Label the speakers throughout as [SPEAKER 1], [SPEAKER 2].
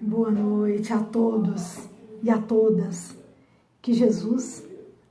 [SPEAKER 1] Boa noite a todos e a todas. Que Jesus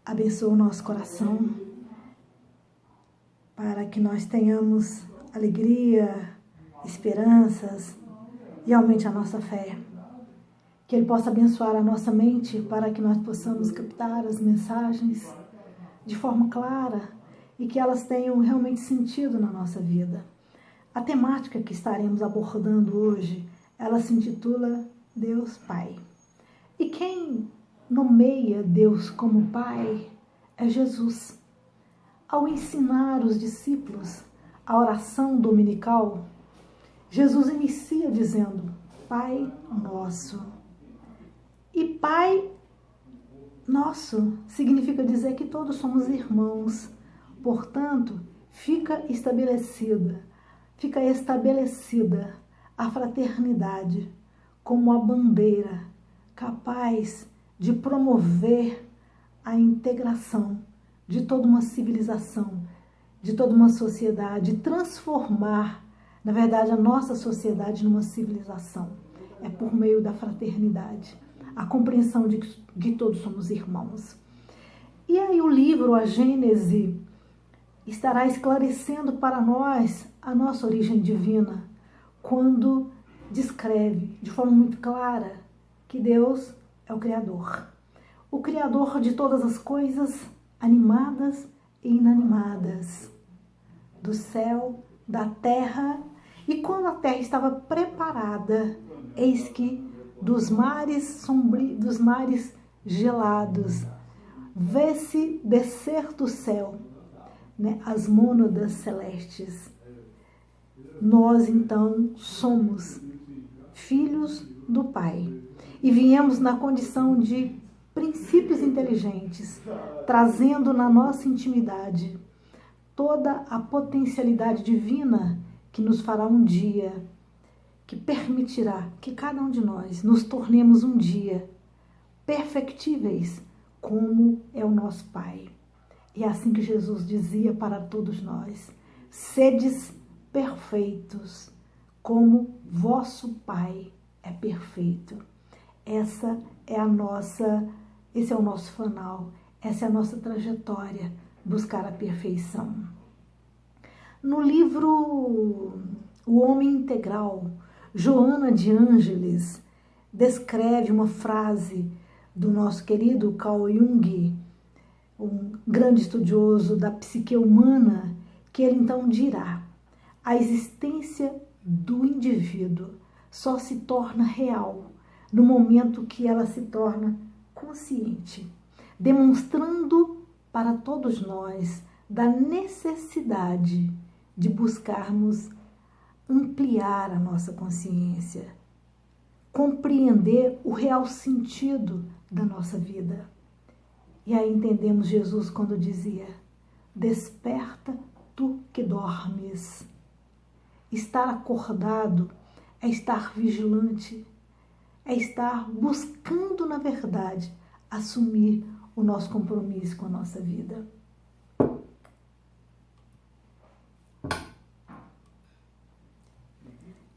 [SPEAKER 1] abençoe o nosso coração para que nós tenhamos alegria, esperanças e aumente a nossa fé. Que Ele possa abençoar a nossa mente para que nós possamos captar as mensagens de forma clara e que elas tenham realmente sentido na nossa vida. A temática que estaremos abordando hoje, ela se intitula Deus Pai. E quem nomeia Deus como Pai é Jesus. Ao ensinar os discípulos a oração dominical, Jesus inicia dizendo, Pai Nosso. E Pai Nosso significa dizer que todos somos irmãos. Portanto, fica estabelecida a fraternidade como a bandeira capaz de promover a integração de toda uma civilização, de toda uma sociedade, transformar, na verdade, a nossa sociedade numa civilização. É por meio da fraternidade, a compreensão de que todos somos irmãos. E aí o livro, a Gênese, estará esclarecendo para nós a nossa origem divina, quando descreve de forma muito clara que Deus é o Criador de todas as coisas animadas e inanimadas, do céu, da terra, e quando a terra estava preparada, eis que dos mares sombrios, dos mares gelados, vê-se descer do céu, as mônadas celestes. Nós, então, somos filhos do Pai e viemos na condição de princípios inteligentes, trazendo na nossa intimidade toda a potencialidade divina que nos fará um dia, que permitirá que cada um de nós nos tornemos um dia perfectíveis como é o nosso Pai. E é assim que Jesus dizia para todos nós, sedes perfeitos, como vosso Pai é perfeito. Esse é o nosso fanal, essa é a nossa trajetória, buscar a perfeição. No livro O Homem Integral, Joana de Ângeles descreve uma frase do nosso querido Carl Jung, um grande estudioso da psique humana, que ele então dirá, a existência do indivíduo só se torna real no momento que ela se torna consciente, demonstrando para todos nós da necessidade de buscarmos ampliar a nossa consciência, compreender o real sentido da nossa vida. E aí entendemos Jesus quando dizia, desperta tu que dormes. Estar acordado é estar vigilante, é estar buscando, na verdade, assumir o nosso compromisso com a nossa vida.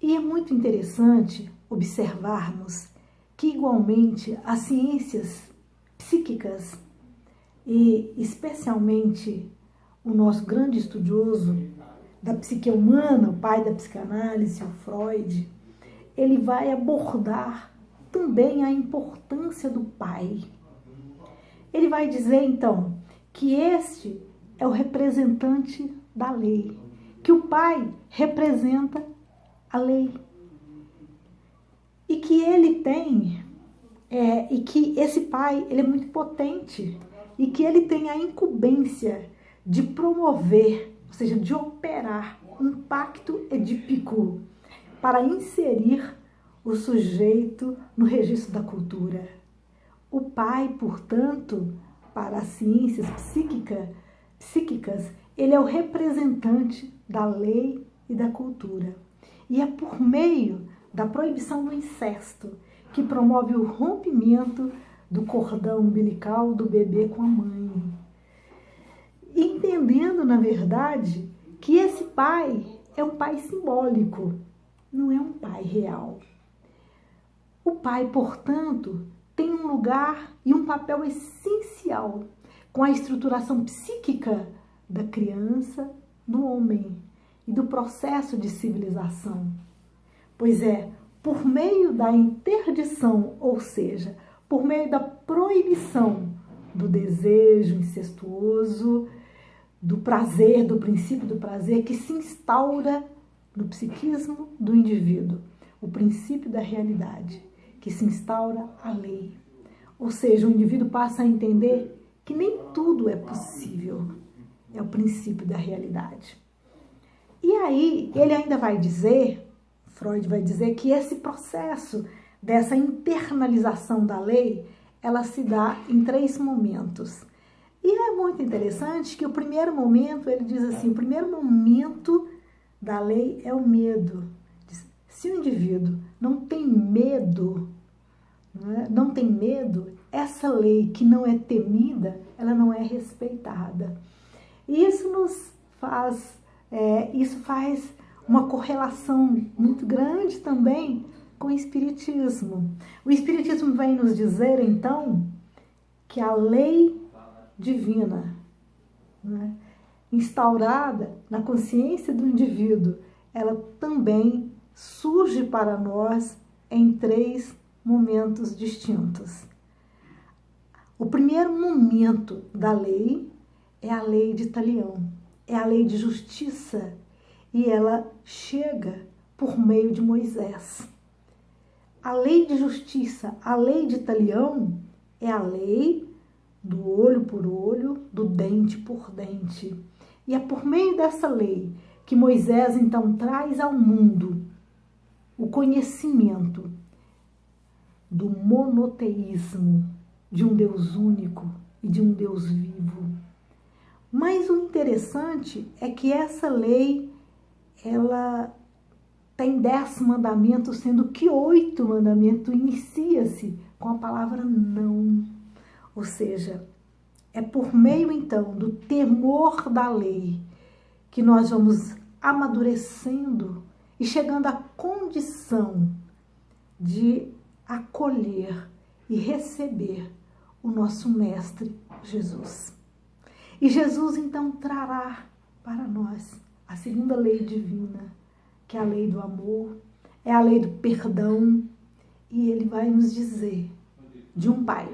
[SPEAKER 1] E é muito interessante observarmos que, igualmente, as ciências psíquicas e, especialmente, o nosso grande estudioso da psique humana, o pai da psicanálise, o Freud, ele vai abordar também a importância do pai. Ele vai dizer, então, que este é o representante da lei, que o pai representa a lei, e que ele tem, e que esse pai ele é muito potente, e que ele tem a incumbência de promover, ou seja, de operar um pacto edípico para inserir o sujeito no registro da cultura. O pai, portanto, para as ciências psíquicas, ele é o representante da lei e da cultura. E é por meio da proibição do incesto que promove o rompimento do cordão umbilical do bebê com a mãe. Entendendo, na verdade, que esse pai é um pai simbólico, não é um pai real. O pai, portanto, tem um lugar e um papel essencial com a estruturação psíquica da criança, do homem e do processo de civilização. Pois é, por meio da interdição, ou seja, por meio da proibição do desejo incestuoso, do prazer, do princípio do prazer, que se instaura no psiquismo do indivíduo, o princípio da realidade, que se instaura a lei. Ou seja, o indivíduo passa a entender que nem tudo é possível, é o princípio da realidade. E aí, ele ainda vai dizer, Freud vai dizer, que esse processo dessa internalização da lei, ela se dá em 3 momentos. E é muito interessante que o primeiro momento, ele diz assim, o primeiro momento da lei é o medo. Se o indivíduo não tem medo, não tem medo, essa lei que não é temida, ela não é respeitada. E isso faz uma correlação muito grande também com o Espiritismo. O Espiritismo vem nos dizer, então, que a lei divina, instaurada na consciência do indivíduo, ela também surge para nós em 3 momentos distintos. O primeiro momento da lei é a lei de Talião, é a lei de justiça, e ela chega por meio de Moisés. A lei de justiça, a lei de Talião, é a lei do olho por olho, do dente por dente. E é por meio dessa lei que Moisés, então, traz ao mundo o conhecimento do monoteísmo, de um Deus único e de um Deus vivo. Mas o interessante é que essa lei, ela tem 10 mandamentos, sendo que 8 mandamentos inicia-se com a palavra não. Ou seja, é por meio, então, do temor da lei que nós vamos amadurecendo e chegando à condição de acolher e receber o nosso Mestre Jesus. E Jesus, então, trará para nós a segunda lei divina, que é a lei do amor, é a lei do perdão, e ele vai nos dizer de um pai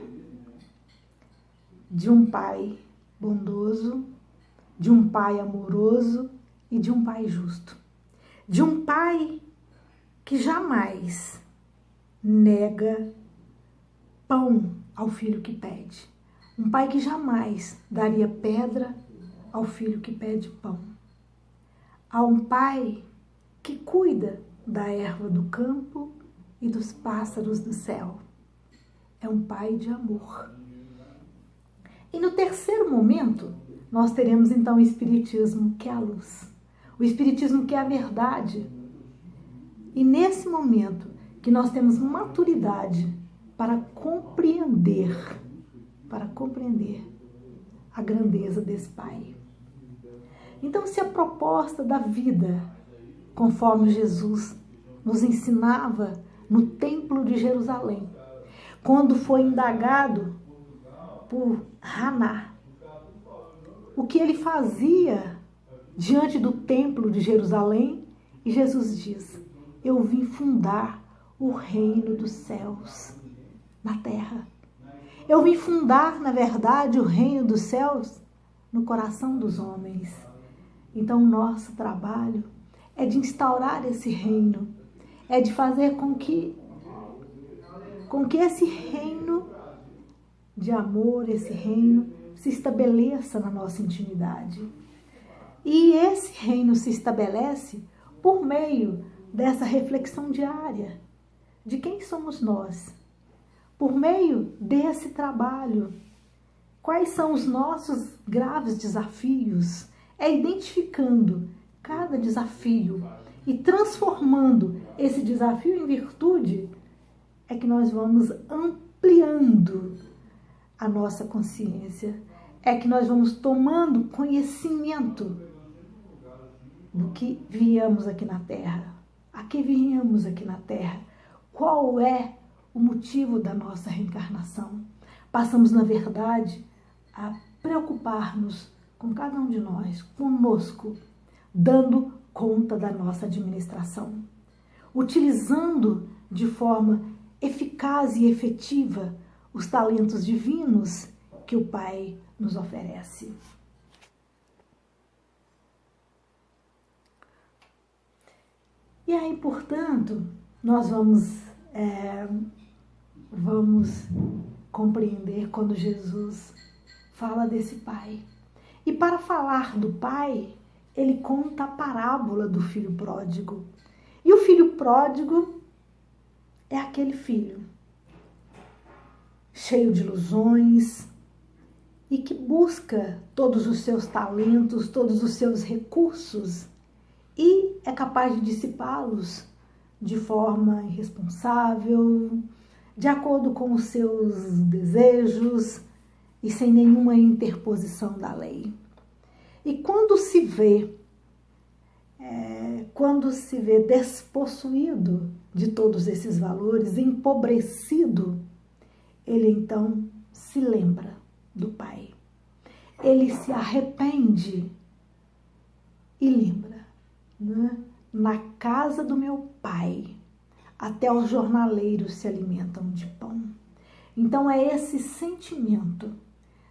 [SPEAKER 1] bondoso, de um pai amoroso e de um pai justo. De um pai que jamais nega pão ao filho que pede. Um pai que jamais daria pedra ao filho que pede pão. Há um pai que cuida da erva do campo e dos pássaros do céu. É um pai de amor. E no terceiro momento, nós teremos então o Espiritismo, que é a luz. O Espiritismo, que é a verdade. E nesse momento que nós temos maturidade para compreender a grandeza desse Pai. Então, se a proposta da vida, conforme Jesus nos ensinava no Templo de Jerusalém, quando foi indagado por Haná, o que ele fazia diante do Templo de Jerusalém, e Jesus diz: eu vim fundar o reino dos céus na terra. Eu vim fundar, na verdade, o reino dos céus no coração dos homens. Então, o nosso trabalho é de instaurar esse reino, é de fazer com que esse reino de amor, esse reino se estabeleça na nossa intimidade. E esse reino se estabelece por meio dessa reflexão diária de quem somos nós. Por meio desse trabalho, quais são os nossos graves desafios? É identificando cada desafio e transformando esse desafio em virtude, é que nós vamos ampliando a nossa consciência, é que nós vamos tomando conhecimento do que viemos aqui na Terra. A que viemos aqui na Terra? Qual é o motivo da nossa reencarnação. Passamos, na verdade, a preocupar-nos com cada um de nós, conosco, dando conta da nossa administração, utilizando de forma eficaz e efetiva os talentos divinos que o Pai nos oferece. E aí, portanto, nós vamos compreender quando Jesus fala desse Pai. E para falar do Pai, ele conta a parábola do filho pródigo. E o filho pródigo é aquele filho cheio de ilusões e que busca todos os seus talentos, todos os seus recursos e é capaz de dissipá-los de forma irresponsável, de acordo com os seus desejos e sem nenhuma interposição da lei. E quando se vê despossuído de todos esses valores, empobrecido, ele então se lembra do Pai. Ele se arrepende e lembra, né? Na casa do meu Pai, até os jornaleiros se alimentam de pão. Então é esse sentimento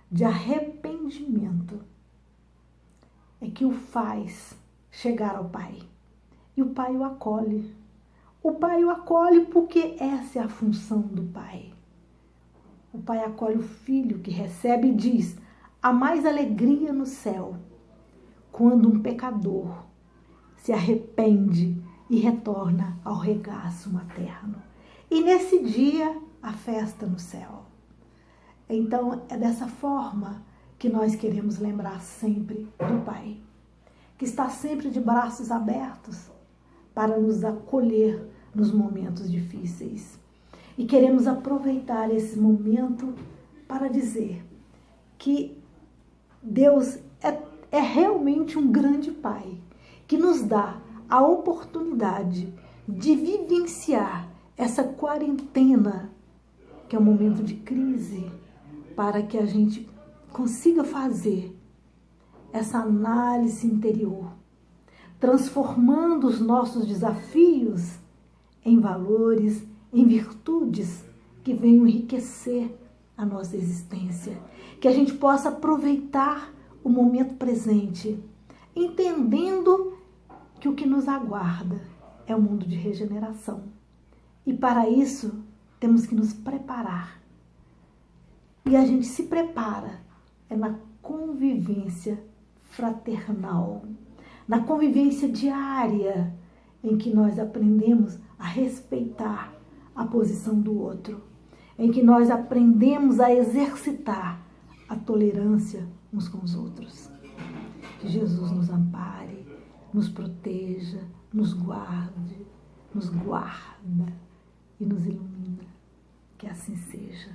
[SPEAKER 1] de arrependimento é que o faz chegar ao Pai. E o Pai o acolhe. O Pai o acolhe porque essa é a função do Pai. O Pai acolhe o filho que recebe e diz: há mais alegria no céu quando um pecador se arrepende e retorna ao regaço materno. E nesse dia, a festa no céu. Então, é dessa forma que nós queremos lembrar sempre do Pai, que está sempre de braços abertos para nos acolher nos momentos difíceis. E queremos aproveitar esse momento para dizer que Deus é realmente um grande Pai, que nos dá a oportunidade de vivenciar essa quarentena, que é um momento de crise, para que a gente consiga fazer essa análise interior, transformando os nossos desafios em valores, em virtudes que venham enriquecer a nossa existência, que a gente possa aproveitar o momento presente, entendendo que o que nos aguarda é um mundo de regeneração. E para isso, temos que nos preparar. E a gente se prepara na convivência fraternal, na convivência diária, em que nós aprendemos a respeitar a posição do outro, em que nós aprendemos a exercitar a tolerância uns com os outros. Que Jesus nos ampare, nos proteja, nos guarde, nos guarda e nos ilumina. Que assim seja.